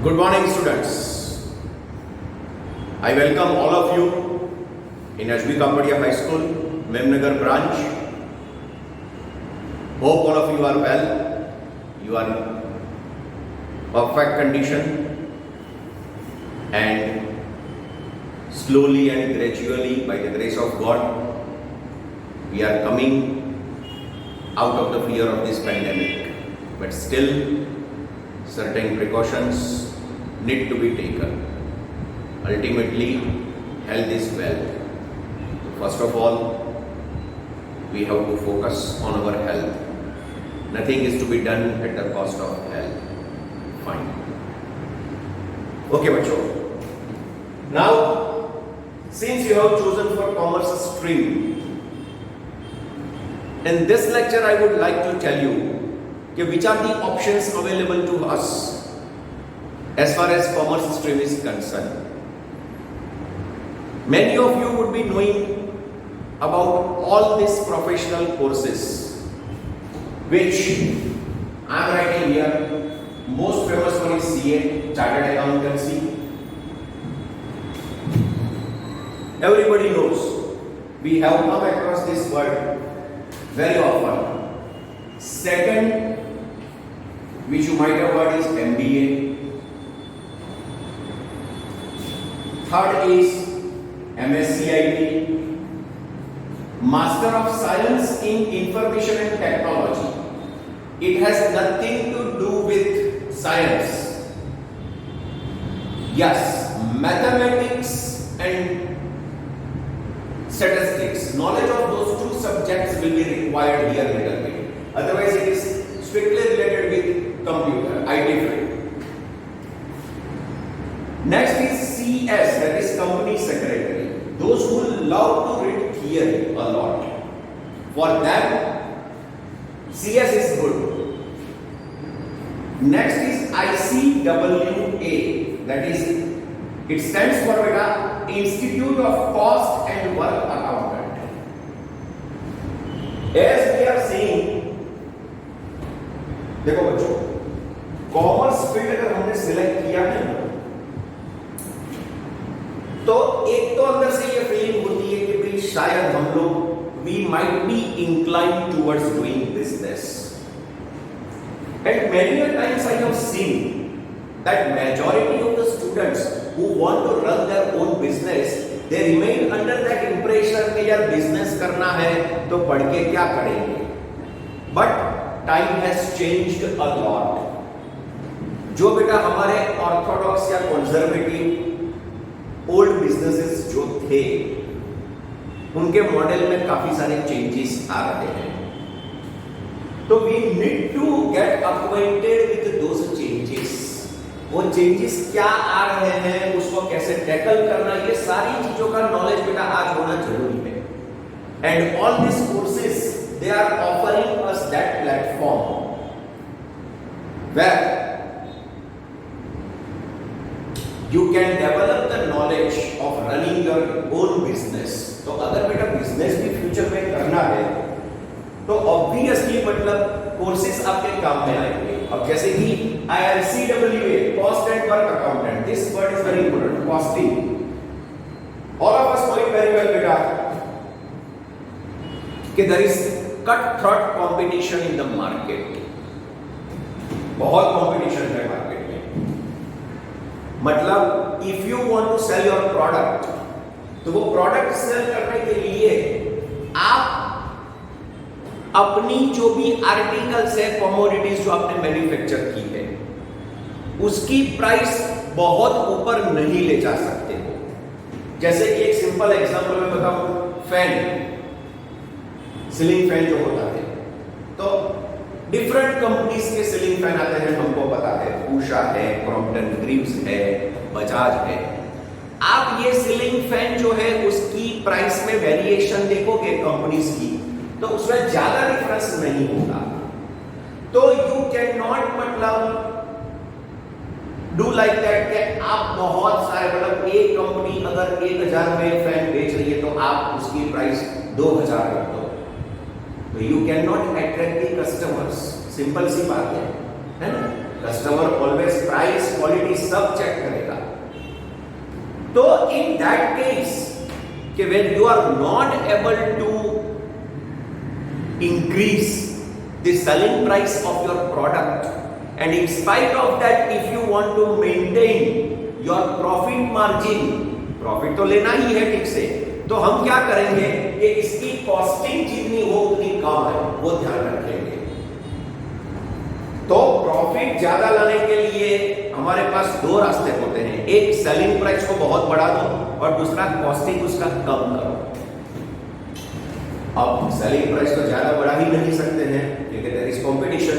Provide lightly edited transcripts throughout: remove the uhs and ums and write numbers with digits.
Good morning, students. I welcome all of you in HB Kapadia High School, Memnagar branch. Hope all of you are well. You are in perfect condition, and slowly and gradually, by the grace of God, we are coming out of the fear of this pandemic. But still, certain precautions need to be taken. Ultimately, health is wealth. First of all, we have to focus on our health. Nothing is to be done at the cost of health. Fine. Okay, bachcho. Now, since you have chosen for commerce stream, in this lecture I would like to tell you which are the options available to us as far as commerce stream is concerned. Many of you would be knowing about all these professional courses which I am writing here. Most famous one is CA, Chartered Accountancy. Everybody knows. We have come across this word very often. Second, which you might have heard, is MBA. Third is MSCIT, Master of Science in Information and Technology. It has nothing to do with science. Yes, mathematics and statistics, knowledge of those two subjects will be required here a little bit. Otherwise, it is strictly related with computer, IT field. Next is CS, that is Company Secretary. Those who love to read theory a lot, for them, CS is good. Next is ICWA, that is, it stands for Institute of Cost and Work Accountant. As we are seeing, देखो बच्चों, commerce field अगर हमने select किया है तो एक तो अंदर से ये फीलिंग होती है कि भाई शायद हम लोग we might be inclined towards doing business, and many times I have seen that majority of the students who want to run their own business, they remain under that impression कि यार business करना है तो पढ़ के क्या करेंगे. But time has changed a lot. जो बेटा हमारे ऑर्थोडॉक्स या कंजर्वेटिव ओल्ड बिजनेसेस जो थे, उनके मॉडल में काफी सारे चेंजेस आ रहे हैं. तो we need to get acquainted with those changes. वो चेंजेस क्या आ रहे हैं, उसको कैसे टैकल करना, ये सारी चीजों का नॉलेज बेटा आज होना जरूरी है. And all this courses they are offering us that platform where you can develop the knowledge of running your own business. तो अगर बेटा बिजनेस भी फ्यूचर में करना है तो ऑब्वियसली मतलब कोर्सेज आपके काम में आएंगे. अब जैसे कि IRCWA, cost and work accountant, this word is very important. Costing, all of us know it very well बेटा कि there is cut throat competition in the market. बहुत कंपटीशन है मार्केट में. मतलब if you want to sell your product, तो वो product cell करने के लिए आप अपनी जो भी आर्टिकल्स है, कमोडिटीज जो आपने मैन्युफैक्चर की है, उसकी प्राइस बहुत ऊपर नहीं ले जा सकते हो. जैसे कि एक सिंपल एग्जांपल मैं बताऊं, फैन, सीलिंग फैन जो होता है, तो डिफरेंट कंपनीज के सीलिंग फैन आते हैं, हमको पता है, उषा है, क्रॉम्पटन ग्रीव्स है, बजाज है. आप ये सीलिंग फैन जो है उसकी प्राइस में वेरिएशन देखोगे कंपनीज की, तो उसमें ज्यादा डिफरेंस नहीं होगा. तो यू कैन नॉट मतलब डू लाइक दैट कि आप बहुत सारे मतलब एक कंपनी अगर 1000 में फैन बेच रही है तो आप उसकी प्राइस 2000 रख दो. तो you can not attract the customers. Simple सी बात है ना. कस्टमर ऑलवेज प्राइस क्वालिटी सब चेक करेगा। तो इन दैट केस कि when you are not able to increase the selling price of your product, and in spite of that if you want to maintain your profit margin, profit तो लेना ही है ठीक से, तो हम क्या करेंगे कि इसकी कॉस्टिंग जितनी हो उतनी कम है वो ध्यान रखेंगे। तो प्रॉफिट ज्यादा लाने के लिए हमारे पास दो रास्ते होते हैं, एक सेलिंग प्राइस को बहुत बढ़ा दो और दूसरा कॉस्टिंग उसका कम करो। अब सेलिंग प्राइस को ज्यादा बढ़ा ही नहीं सकते हैं क्योंकि there is competition,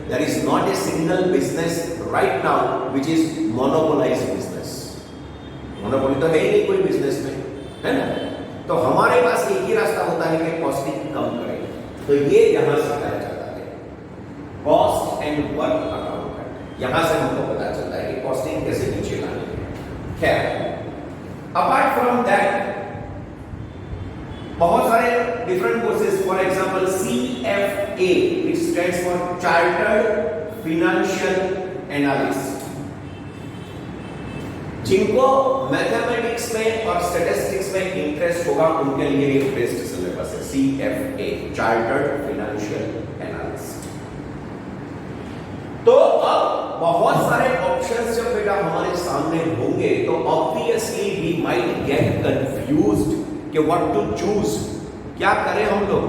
there is not a single business right now which is monopolized business. Monopoly तो है ही नहीं कोई बिजनेस में, है ना। तो हमारे पास एक ही रास्ता होता है कि कॉस्टिंग कम करें। तो ये यहां सिखाया जाता है, कॉस्ट एंड वर्क अकाउंट। यहां से हमको पता चलता है कि कॉस्टिंग कैसे नीचे लानी है। खैर, अपार्ट फ्रॉम दैट बहुत सारे different courses, for example CFA, it stands for chartered financial analyst. जिनको मैथमेटिक्स में और स्टैटिस्टिक्स में इंटरेस्ट होगा उनके लिए ये बेस्ट सिलेबस है, CFA, चार्टर्ड फाइनेंशियल एनालिस्ट। तो अब बहुत सारे ऑप्शंस जब बेटा हमारे सामने होंगे तो obviously we might get confused कि व्हाट टू चूज, क्या करें हम लोग।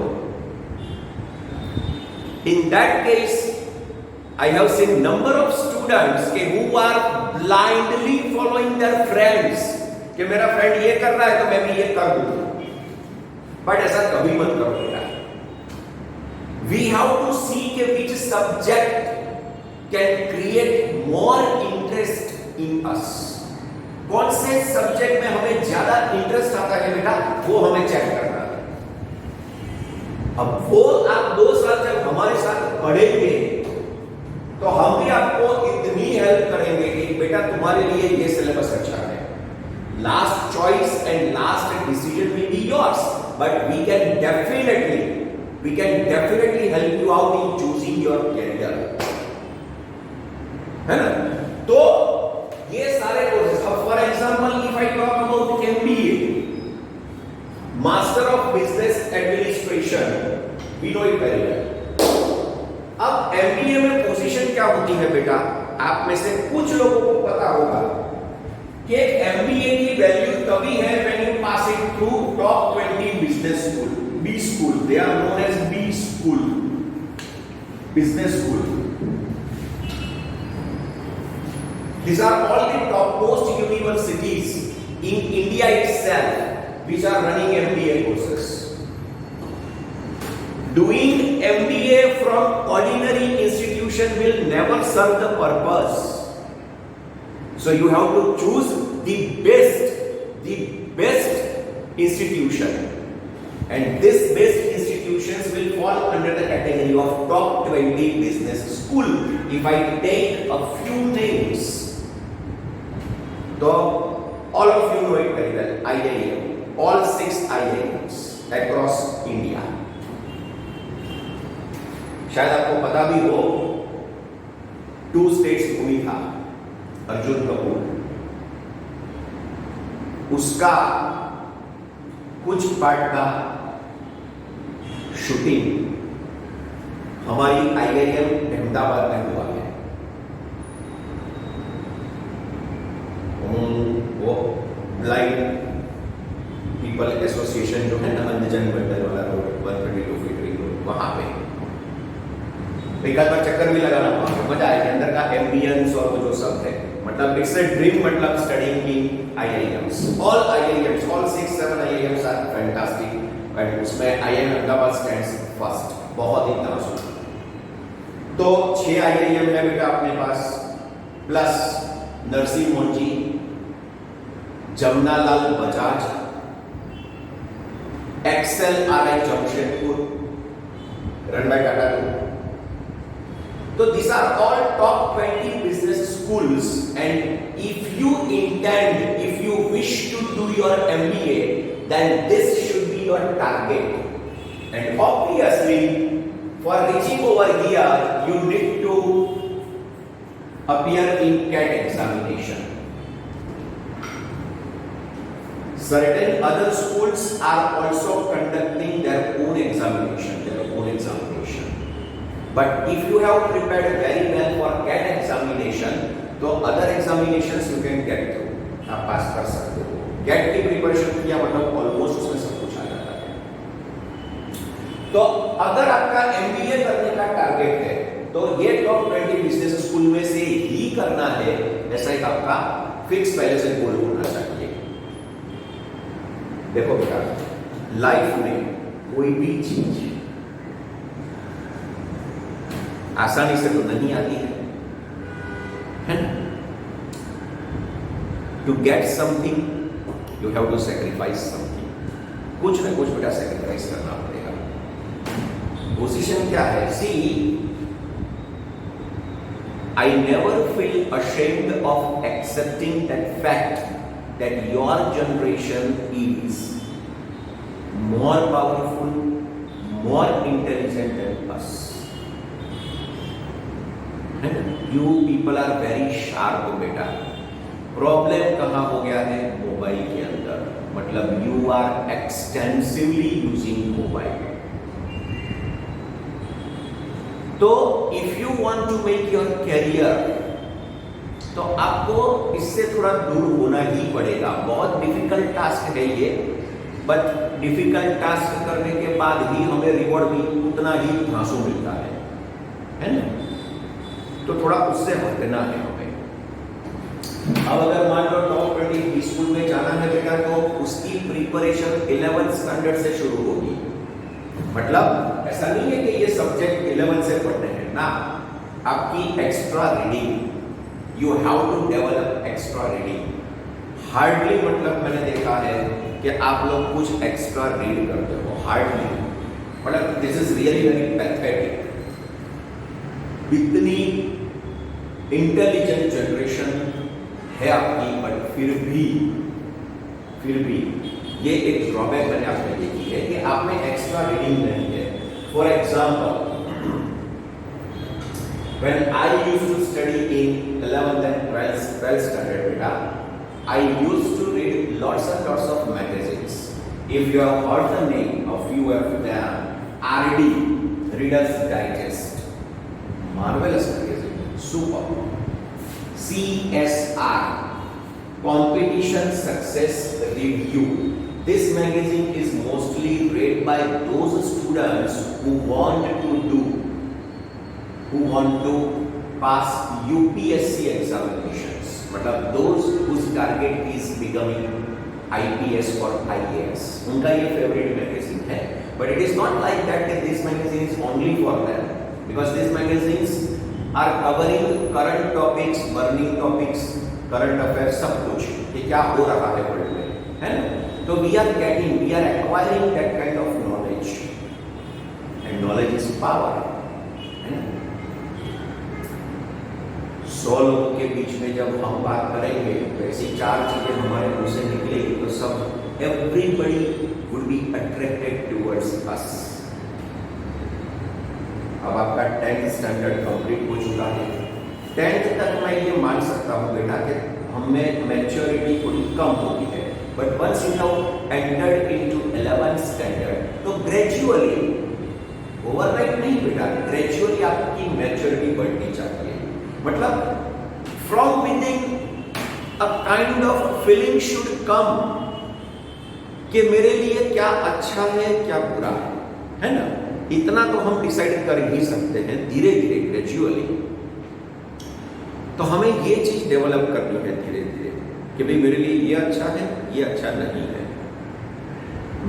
In that case I have seen number of students who are blindly following their friends कि मेरा फ्रेंड ये कर रहा है तो मैं भी ये कर दूंगा, बट ऐसा कभी मत करो बेटा। We have to see कि which subject can create more interest in us। कौन से सब्जेक्ट में हमें ज्यादा इंटरेस्ट आता है बेटा, वो हमें चेक करना है। अब वो आप 2 साल जब हमारे साथ पढ़ेंगे तो हम भी आपको इतनी हेल्प करेंगे कि बेटा तुम्हारे लिए ये सिलेबस अच्छा है। Last choice and last decision will be yours, but we can definitely help you out in choosing your career, है ना। तो ये सारे कोर्सेज, अब for example if I talk about MBA, master of business administration, we know it very well. अब MBA में position क्या होती है बेटा, आप में से कुछ लोगों को पता होगा कि MBA की वैल्यू तभी है when you pass it through top 20 business school, B school, they are known as B school, business school. These are all the topmost universities in India itself which are running MBA courses. Doing MBA from ordinary institution will never serve the purpose. So you have to choose the best institution, and this best institutions will fall under the category of top 20 business school. If I take a few names, so all of you know it very well. IIM, all 6 IIMs across India. शायद आपको पता भी हो, 2 states movie था अर्जुन कपूर, उसका कुछ part का shooting हमारी IIM अहमदाबाद में हुआ है। वो ब्लाइंड पीपल एसोसिएशन जो है ना, अंधजन बंडल वाला रोड, 132 फीट रिंग रोड, वहां पे एक आध बार चक्कर भी लगाना, मजा आएगा। अंदर का एम्बियंस और वो जो सब है, मतलब इट्स अ ड्रीम, मतलब studying in IIMs, all IIMs, all 6-7 IIMs are fantastic, and उसमें IIM अहमदाबाद स्टैंड्स फर्स्ट, बहुत ही नाजुक। तो 6 IIM है बेटा अपने पास, plus Narsingh Mohan, Jamnalal Bajaj, XLRI Jamshedpur, run by Tata group. So these are all top 20 business schools, and if you wish to do your MBA, then this should be your target. And obviously, for reaching over here, you need to appear in CAT examination. Certain other schools are also conducting their own examination. But if you have prepared very well for CAT examination, तो other examinations you can get through. आप पास कर सकते हो. CAT की preparation किया मतलब almost उसमें सब कुछ आ जाता है. तो अगर आपका MBA करने का टारगेट है तो ये टॉप 20 बिजनेस स्कूल में से ही करना है, ऐसा एक आपका फिक्स पहले से गोल होना चाहिए. देखो बेटा, लाइफ में कोई भी चीज आसानी से तो नहीं आती है ना? To get something you have to sacrifice something. कुछ ना कुछ बेटा सेक्रीफाइस करना पड़ेगा. पोजीशन क्या है? सी, I never feel ashamed of accepting that fact that your generation is more powerful, more intelligent than us. You people are very sharp बेटा. Problem कहाँ हो गया है? मोबाइल के अंदर. मतलब you are extensively using mobile. तो if you want to make your career, तो आपको इससे थोड़ा दूर होना ही पड़ेगा. बहुत डिफिकल्ट टास्क है ये, बट डिफिकल्ट टास्क करने के बाद ही हमें रिवॉर्ड भी उतना ही घासू मिलता है ना? तो थोड़ा उससे हटना है हमें. अब अगर मान लो टॉप 20 स्कूल में जाना है बेटा, तो उसकी प्रिपरेशन 11th स्टैंडर्ड से शुरू होगी. मतलब ऐसा नहीं है कि ये सब्जेक्ट 11 से पढ़ने हैं ना. आपकी extra reading, you have to develop extra reading. Hardly मतलब मैंने देखा है कि आप लोग कुछ एक्स्ट्रा रीड करते हो. हार्डली मतलब this is really very pathetic. इतनी इंटेलिजेंट जनरेशन है आपकी, बट फिर भी ये एक ड्रॉबैक मैंने आपने देखी है कि आप में एक्स्ट्रा रीडिंग नहीं है. For example, when I used to study in 11th and 12th standard beta, I used to read lots and lots of magazines. If you have heard the name of few of them, RD, Reader's Digest, marvelous magazine, super. CSR, Competition Success Review. This magazine is mostly read by those students who want to pass UPSC examinations. मतलब those whose target is becoming IPS or IAS. उनका ये favorite magazine है. But it is not like that this magazine is only for them, because these magazines are covering current topics, burning topics, current affairs, सब कुछ कि क्या हो रहा है वर्ल्ड में, है ना? तो we are acquiring that kind of knowledge, and knowledge is power, है ना? 100 लोगों के बीच में जब हम बात करेंगे तो ऐसी 4 चीजें हमारे मुंह से निकलेगी तो सब everybody will be attracted towards us. अब आपका 10th स्टैंडर्ड कंप्लीट हो चुका है. 10th तक मैं ये मान सकता हूँ बेटा कि हमें मैच्योरिटी थोड़ी कम होती है. But once you have entered into 11th standard, तो ग्रेजुअली, ओवरनाइट नहीं बेटा, ग्रेजुअली आपकी मैच्योरिटी बढ़नी चाहिए. मतलब from within a kind of feeling should come कि मेरे लिए क्या अच्छा है क्या बुरा है ना? इतना तो हम डिसाइड कर ही सकते हैं धीरे धीरे, ग्रेजुअली. तो हमें ये चीज डेवलप करनी है धीरे धीरे कि भाई मेरे लिए ये अच्छा है, ये अच्छा नहीं है.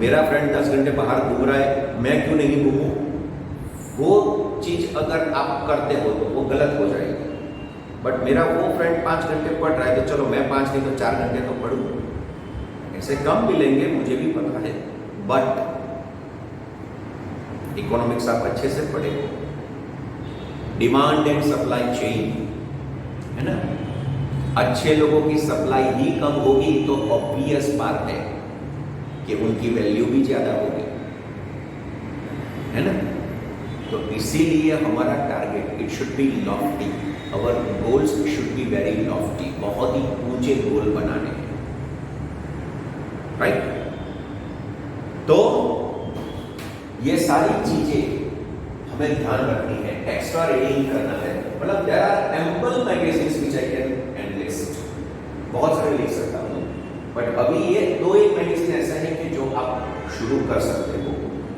मेरा फ्रेंड 10 घंटे बाहर घूम रहा है, मैं क्यों नहीं घूमूं? वो चीज अगर आप करते हो तो वो गलत हो जाएगी. बट मेरा वो फ्रेंड 5 घंटे पढ़ रहा है तो चलो मैं 5 नहीं तो 4 घंटे तो पढ़ूं. ऐसे कम मिलेंगे, मुझे भी पता है, बट इकोनॉमिक्स आप अच्छे से पढ़े हो. डिमांड एंड सप्लाई चेन, है ना? अच्छे लोगों की सप्लाई ही कम होगी तो ऑब्वियस बात है कि उनकी वैल्यू भी ज्यादा होगी, है ना? तो इसीलिए हमारा target it should be Lofty. our goals should be very lofty, बहुत ही ऊंचे गोल बनाने हैं, राइट? तो ये सारी चीजें हमें ध्यान रखनी है, एक्स्ट्रा रीडिंग करना है। मतलब there are ample magazines which I can enlist, बहुत सारे लिख सकता हूँ, बट अभी ये दो एक मैगजीन ऐसा है कि जो आप शुरू कर सकते हो।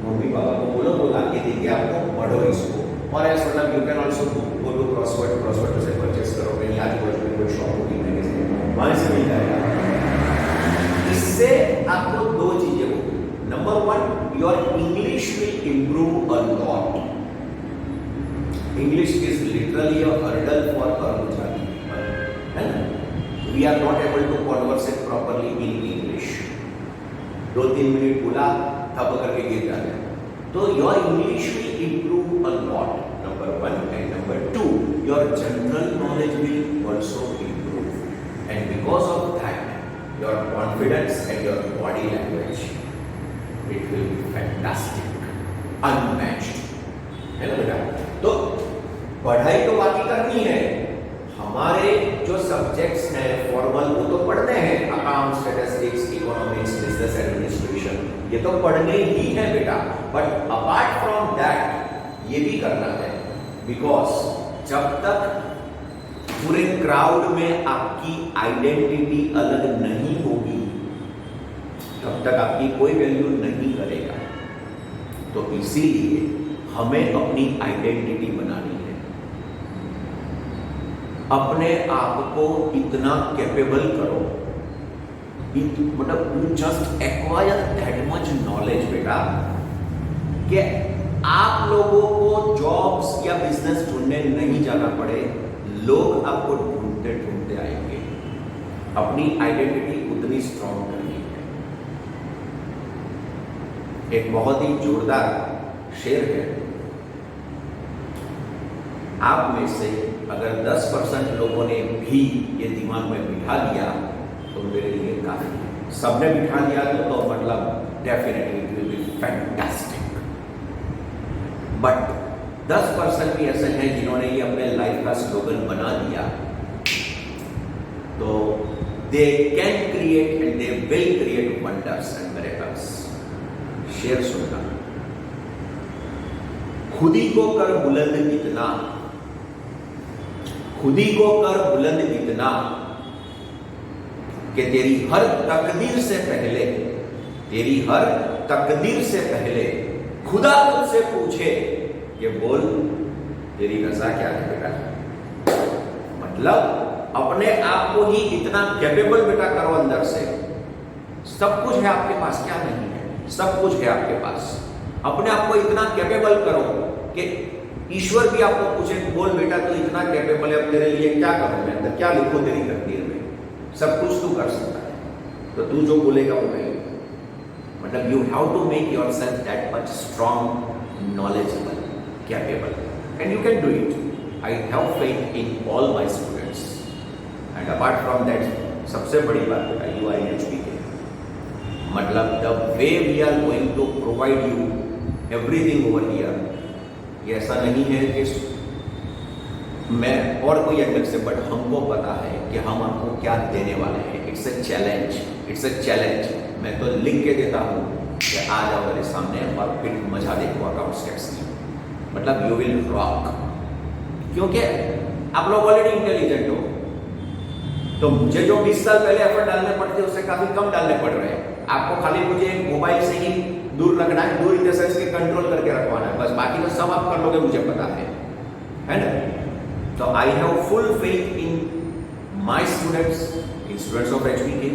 मम्मी पापा को बोलो, वो ला के देंगे आपको, पढ़ो इसको। और ऐसा मतलब you can also go to Crossword से परचेस करो, कहीं आजू-बाजू में कोई शॉप होगी मैगजीन, वहां से मिल जाएगा। इससे आपको दो चीजें होगी। Number one, your English will improve a lot. English is literally a hurdle for a Gujarati people, है ना? We are not able to conversate properly in English. 2-3 minute बोला, थप करके गिर जाते हैं। तो your English will improve a lot, number one. And number two, your general knowledge will also improve, and because of that your confidence and your body language, it will be fantastic, unmatched, है ना बेटा? तो पढ़ाई तो बाकी करनी है, हमारे जो सब्जेक्ट्स हैं फॉर्मल वो तो पढ़ने हैं, account, statistics, economics, business administration, ये तो पढ़ने ही है बेटा। बट अपार्ट फ्रॉम दैट ये भी करना है, बिकॉज जब तक पूरे क्राउड में आपकी आइडेंटिटी अलग नहीं होगी तब तक आपकी कोई वैल्यू नहीं करेगा। तो इसीलिए हमें अपनी आइडेंटिटी बनानी है, अपने आप को इतना कैपेबल करो, मतलब you just acquire that much knowledge बेटा, कि आप लोगों को जॉब्स या बिजनेस ढूंढने नहीं जाना पड़े, लोग आपको ढूंढते ढूंढते आएंगे। अपनी आइडेंटिटी उतनी स्ट्रॉन्ग करनी है। एक बहुत ही जोरदार शेर है, आप में से अगर 10% लोगों ने भी ये दिमाग में बिठा लिया तो मेरे लिए काफी है। सबने बिठा लिया तो मतलब definitely it will be fantastic. But 10% भी ऐसे हैं जिन्होंने ये अपने लाइफ का स्लोगन बना दिया, तो they can create and they will create wonders and miracles. शेर सुनना, खुदी को कर बुलंद इतना, खुदी को कर बुलंद इतना कि तेरी हर तकदीर से पहले, तेरी हर तकदीर से पहले खुदा तुझसे पूछे कि बोल तेरी रजा क्या है बेटा। मतलब अपने आप को ही इतना कैपेबल बेटा करो अंदर से। सब कुछ है आपके पास, क्या नहीं है, सब कुछ है आपके पास। अपने आप को इतना कैपेबल करो कि ईश्वर भी आपको पूछे बोल बेटा तू इतना कैपेबल है, अब तेरे लिए क्या करूं मैं, अंदर क्या लिखो तेरी तकदीर में, सब कुछ तू कर सकता है, तो तू जो बोलेगा वो करेगा। मतलब you have to make yourself that much strong, knowledgeable, capable, and you can do it. I have faith in all my students, and apart from that सबसे बड़ी बात बेटा UIHP के, मतलब the way we are going to provide you everything over here, ये ऐसा नहीं है कि मैं और कोई अंदर से, बट हमको पता है कि हम आपको क्या देने वाले हैं। It's a challenge, it's a challenge. मैं तो लिख के देता हूँ कि आ जाओ मेरे सामने और फिर मजा देखो अकाउंट स्टेट्स की, मतलब यू विल रॉक। क्योंकि आप लोग ऑलरेडी इंटेलिजेंट हो, तो मुझे जो 20 साल पहले एफर्ट डालने पड़ते उससे काफी कम डालने पड़ रहे हैं। आपको खाली मुझे मोबाइल से ही दूर रखना है, दूर इन द सेंस के कंट्रोल करके रखवाना है, बस बाकी तो सब आप कर लोगे, मुझे पता है ना? तो I have full faith in my students, in students of HPK,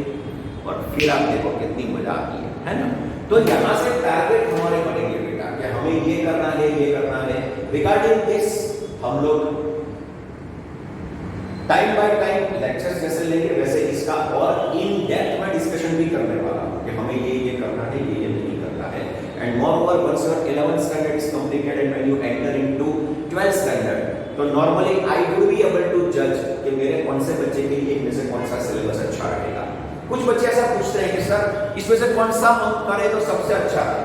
और फिर आप देखो कितनी मजा आती है ना? तो यहां से टारगेट हमारे बनेंगे बेटा कि हमें ये करना है, ये करना है। रिगार्डिंग दिस हम लोग टाइम बाय टाइम लेक्चर्स जैसे लेंगे, वैसे इसका और इन डेप्थ में डिस्कशन भी करने वाला हूं कि हमें ये करना है, ये नहीं करना है। And moreover, once your 11th standard is completed and when you enter into 12th standard, तो normally I will be able to जज कि मेरे कौन से बच्चे के लिए इनमें से कौन सा सिलेबस अच्छा रहेगा। कुछ बच्चे ऐसा पूछते हैं कि सर इसमें से कौन सा हम करें तो सबसे अच्छा है।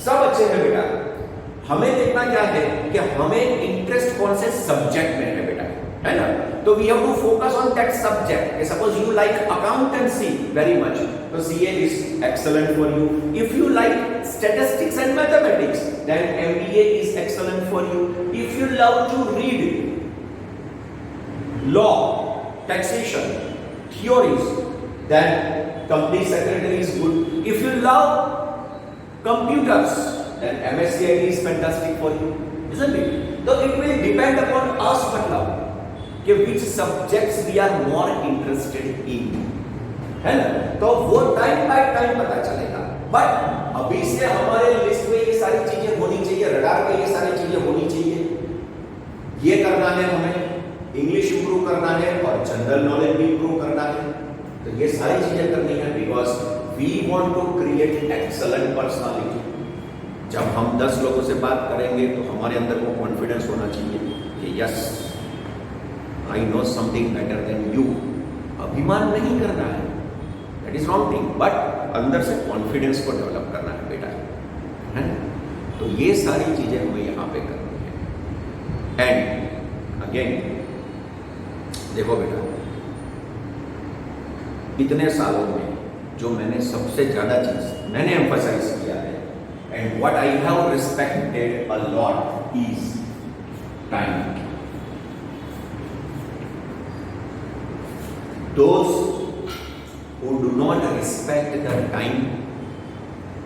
सब अच्छे हैं बेटा, हमें देखना क्या है कि हमें इंटरेस्ट कौन से सब्जेक्ट में है बेटा, है ना? तो we have to focus on that subject. Suppose you like accountancy very much, तो CA is excellent for you. If you like statistics and mathematics, then MBA is excellent for you. If you love to read law, taxation, theories, then company secretary is good. If you love computers, then MSCIT is fantastic for you, isn't it? So it will depend upon us, मतलब कि which subjects we are more interested in, है ना? तो वो time by time पता चलेगा. But अभी से हमारे लिस्ट में ये सारी चीजें होनी चाहिए, रडार पे ये सारी चीजें होनी चाहिए. ये करना है हमें, इंग्लिश इंप्रूव करना है और जनरल नॉलेज भी इंप्रूव करना है. तो ये सारी चीजें करनी है because we want to create excellent personality. जब हम 10 लोगों से बात करेंगे तो हमारे अंदर वो कॉन्फिडेंस होना चाहिए कि yes I know something better than you. अभिमान नहीं करना है, that is wrong thing, but अंदर से कॉन्फिडेंस को डेवलप करना है बेटा, है ना? तो ये सारी चीजें हमें यहाँ पे करनी है. एंड अगेन देखो बेटा, इतने सालों में जो मैंने सबसे ज्यादा चीज मैंने एम्फसाइज किया है and what I have respected a lot is time. Those who do not respect the time,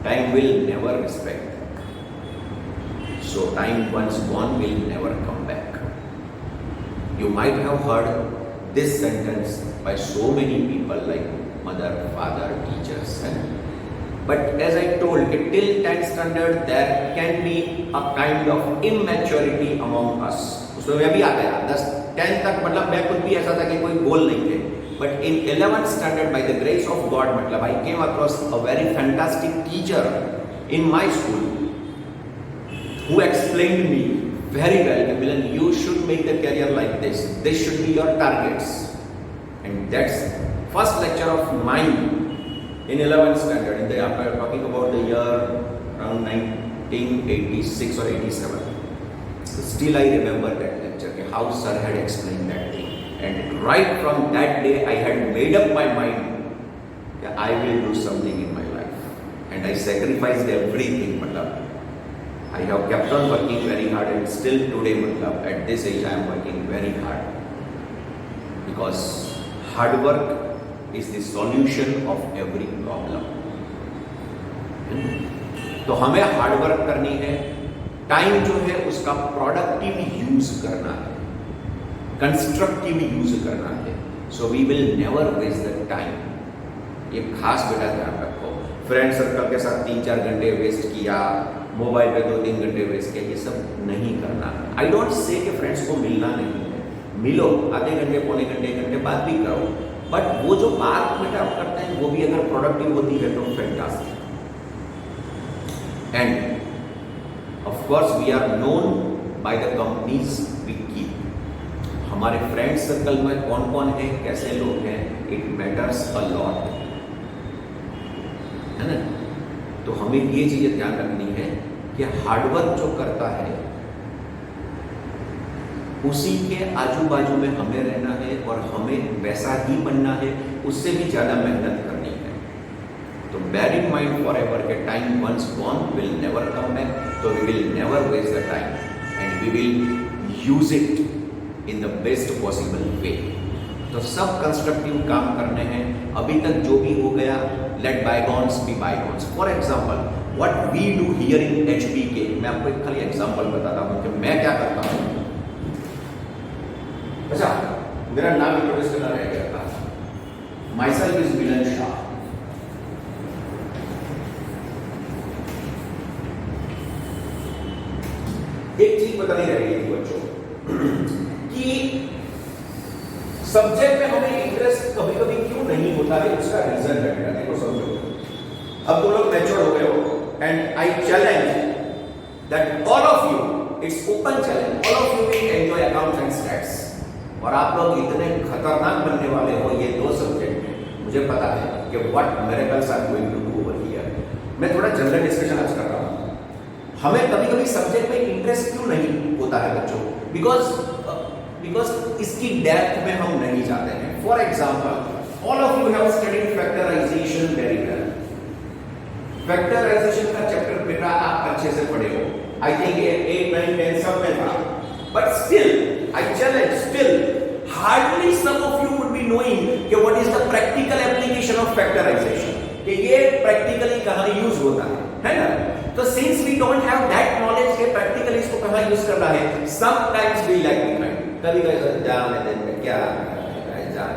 time will never respect. So time once gone will never come back. You might have heard this sentence by so many people like mother, father, teachers, but as I told, till 10th standard there can be a kind of immaturity among us. उसमें मैं भी आ गया 10th तक, मतलब मैं खुद भी ऐसा था कि कोई बोल नहीं थे. But in 11th standard, by the grace of God, मतलब I came across a very fantastic teacher in my school who explained me very well, Milan, you should make the career like this. This should be your targets. And that's first lecture of mine in 11th standard. In the after talking about the year around 1986 or 87. So still I remember that lecture. How sir had explained that thing. And right from that day, I had made up my mind that I will do something in my life. And I sacrificed everything, matlab. I have kept on working very hard and still today, at this age, I am working very hard. Because hard work is the solution of every problem. तो हमें hard work करनी है. Time जो है उसका productive use करना है, constructive use करना है. So we will never waste the time. ये खास बेटा ध्यान रखो. फ्रेंड सर्कल के साथ 3-4 घंटे वेस्ट किया, मोबाइल पे 2-3 घंटे वेस्ट किया, ये सब नहीं करना. आई डोंट से कि फ्रेंड्स को मिलना नहीं है, मिलो, आधे घंटे, पौने घंटे, 1 घंटे बात भी करो. बट वो जो बात बेटा आप करते हैं वो भी अगर प्रोडक्टिव होती है तो fantastic. And of course we are known by the companies we keep. हमारे फ्रेंड सर्कल में कौन कौन है, कैसे लोग हैं, इट मैटर्स अ लॉट, है ना? तो हमें ये चीजें ध्यान रखनी है कि हार्डवर्क जो करता है उसी के आजू बाजू में हमें रहना है और हमें वैसा ही बनना है, उससे भी ज्यादा मेहनत करनी है. तो bear in mind forever के time once gone will never come back. तो we will never waste the time and we will use it in the best possible way. तो सब कंस्ट्रक्टिव काम करने हैं. अभी तक जो भी हो गया, let bygones be bygones. For example what we do here in HBK, मैं आपको एक खाली एग्जाम्पल बताता हूँ कि मैं क्या करता हूँ. अच्छा, मेरा नाम इंट्रोड्यूस करना रह गया था. माई सेल्फ इज मिलन शाह. एक चीज बतानी रह गई थी बच्चों कि सब्जेक्ट में हमें इंटरेस्ट कभी कभी क्यों नहीं होता है, उसका रीजन है. देखो समझो, अब तुम लोग मैच्योर हो गए हो and I challenge that all of you, it's open challenge, all of you will enjoy accounts and stats. और आप लोग इतने खतरनाक बनने वाले हो ये 2 सब्जेक्ट में, मुझे पता है कि what miracles are going to do over here. मैं थोड़ा जनरल डिस्कशन आज कर रहा हूं. हमें कभी कभी सब्जेक्ट में इंटरेस्ट क्यों नहीं होता है बच्चों? बिकॉज बिकॉज इसकी डेप्थ में हम नहीं जाते हैं. For example, all of you have studied factorisation very well. Factorisation का चैप्टर बेटा आप अच्छे से पढ़े हो. आई थिंक 8, 9, 10 सब में था. But still I challenge, still hardly some of you would be knowing कि what is the practical application of factorisation, कि ये प्रैक्टिकली कहां यूज होता है ना. तो since we don't have that knowledge के प्रैक्टिकली इसको कहां यूज करना है, समटाइम्स वी लैग बिहाइंड. कभी कभी जान लेते हैं क्या जान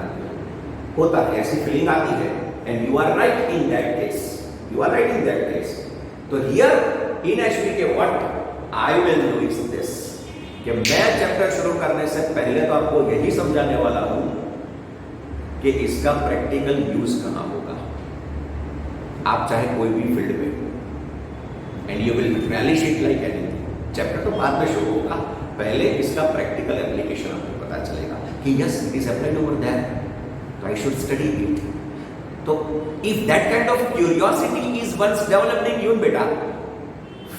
होता है, ऐसी फीलिंग आती है. And you are right in that case, you are right in that case. तो हियर इन एचपी के what I will do is this, कि मैं चैप्टर शुरू करने से पहले तो आपको यही समझाने वाला हूं कि इसका प्रैक्टिकल यूज कहां होगा. आप चाहे कोई भी फील्ड में हो, and you will realise it like anything. Chapter तो बाद में शुरू होगा, पहले इसका प्रैक्टिकल एप्लीकेशन आपको पता चलेगा कि yes it is applied over there, तो आई शुड स्टडी इट. तो if that kind of curiosity is once developed in you बेटा,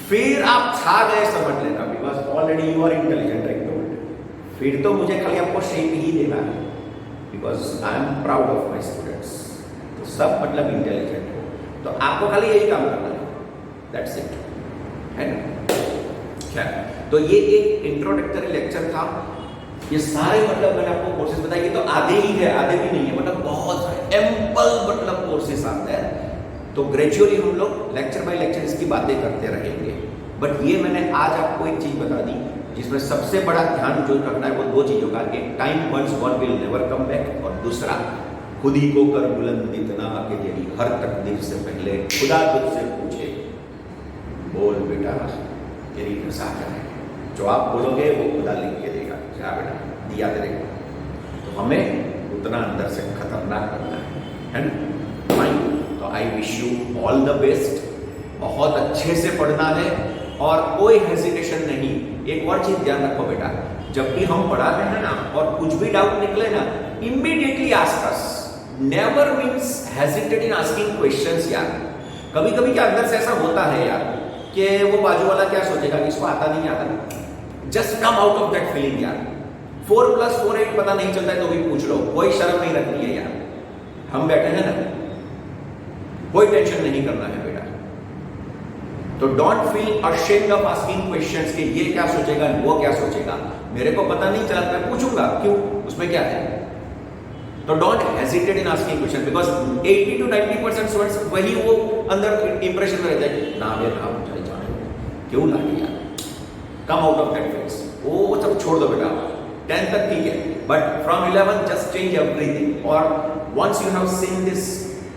फिर आप छा गए समझ लेना, because already you are intelligent. I told, फिर तो मुझे खाली आपको शेप ही देना है, because I am proud of my students. तो सब मतलब इंटेलिजेंट हो, तो आपको खाली यही काम करना है. दैट्स इट, है ना. क्या तो ये एक इंट्रोडक्टरी लेक्चर था. ये सारे मतलब मैंने आपको कोर्सेज बताए, ये तो आधे ही है, आधे भी नहीं है, मतलब बहुत सारे एम्पल मतलब कोर्सेज आते हैं. तो ग्रेजुअली हम लोग लेक्चर बाय लेक्चर इसकी बातें करते रहेंगे. बट ये मैंने आज आपको एक चीज बता दी जिसमें सबसे बड़ा ध्यान जो रखना है वो दो चीजों का, कि time once gone will never come back, और दूसरा खुद ही को कर बुलंद इतना कि तेरी हर तकदीर से पहले खुदा तुझसे पूछे, बोल बेटा तेरी रजा करे. जो आप बोलोगे वो खुदा लिख के देगा. क्या बेटा दिया तेरे को, तो हमें उतना अंदर से खतरनाक करना है ना. तो आई wish you all the best. बहुत अच्छे से पढ़ना है और कोई हेजिटेशन नहीं. एक और चीज ध्यान रखो बेटा, जब भी हम पढ़ा रहे हैं ना और कुछ भी डाउट निकले ना, immediately ask us. Never means hesitate in asking questions. यार कभी कभी क्या अंदर से ऐसा होता है यार कि वो बाजू वाला क्या सोचेगा कि इसको आता नहीं आता. Just come out of that feeling यार. 4+4 8 पता नहीं चलता है तो भी पूछ लो, कोई शर्म नहीं रखनी है यार. हम बैठे हैं ना, कोई टेंशन नहीं करना है बेटा. तो don't feel ashamed of asking questions कि ये क्या सोचेगा वो क्या सोचेगा. मेरे को पता नहीं चला मैं पूछूंगा, क्यों, उसमें क्या है. तो don't hesitate in asking question, because 80 to 90% students वही वो अंदर इंप्रेशन में रहते हैं ना, ये ना मुझे जाने क्यों ला दिया. Come out of that phase. वो सब छोड़ दो बेटा. 10 तक ठीक है, but from 11 just change everything. और once you have seen this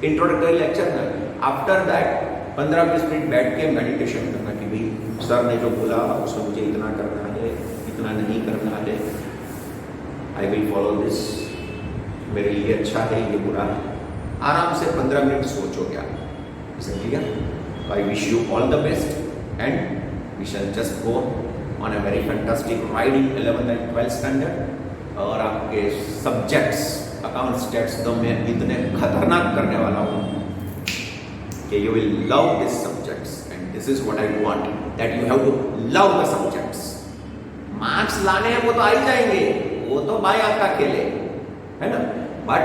introductory lecture ना, आफ्टर दैट 15-20 मिनट बैठ के मेडिटेशन करना कि भाई सर ने जो बोला उसमें मुझे इतना करना है, इतना नहीं करना है. I will follow this. मेरे लिए अच्छा है, ये बुरा है. आराम से 15 मिनट सोचो क्या. Clear. I wish you all the best and we shall just go on a very fantastic ride in 11th and 12th standard. और आपके सब्जेक्ट्स अकाउंट स्टेट्स तो मैं इतने खतरनाक करने वाला हूँ कि you will love this subjects. And this is what I want, that you have to love the subjects. Marks लाने हैं वो तो आ ही जाएंगे, वो तो बाय आपका खेले है ना. But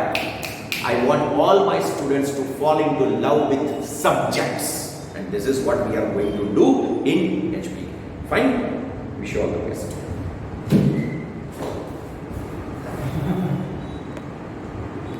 I want all my students to fall in to love with subjects, and this is what we are going to do in HP. Fine. Wish you all the best.